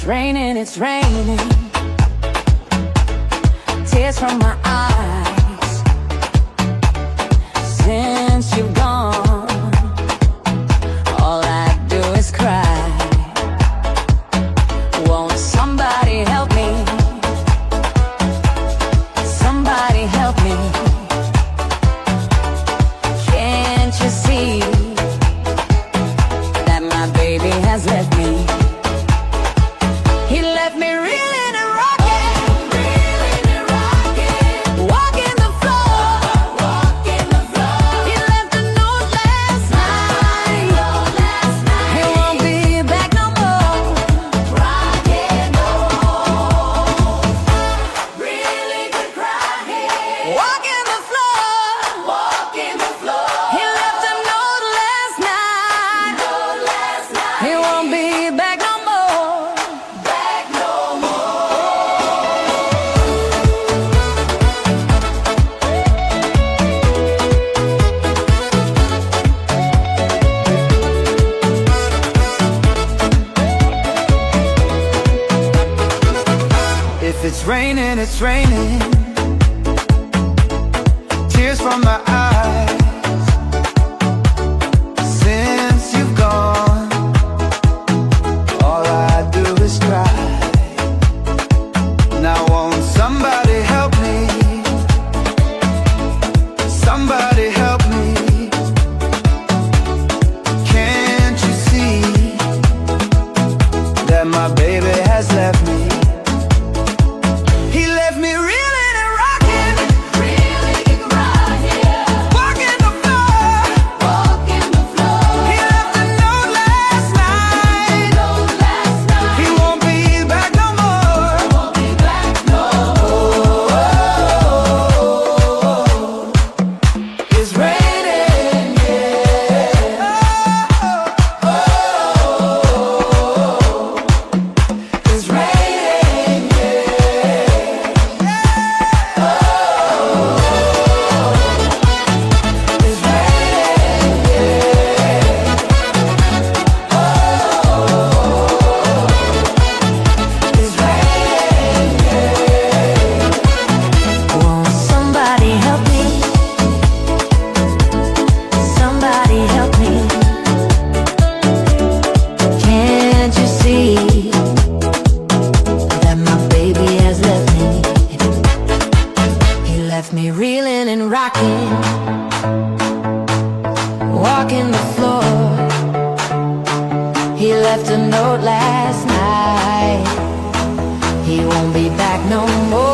it's raining, tears from my eyes. Since you've gone, all I do is cry. Won't somebody help me? Somebody help me. Can't you see that my baby has left me? He left me reeling and rocking, walking the floor. He left a note last night. He won't be back no more. Rocking home, really could cry here. Walking the floor. He left a note last night. He won't be back no more. If it's raining, it's raining, tears from my eyes. Since you've gone, all I do is cry. Now won't somebody help me? Somebody help me. Can't you see that my baby has left me? He left me reeling and rocking, walking the floor. He left a note last night. He won't be back no more. It's raining, yeah. It's raining, Won't somebody help me? Somebody help me. Can't you see that my baby has left me? He left me reeling and rocking, walking the floor. He left a note last night. He won't be back no more.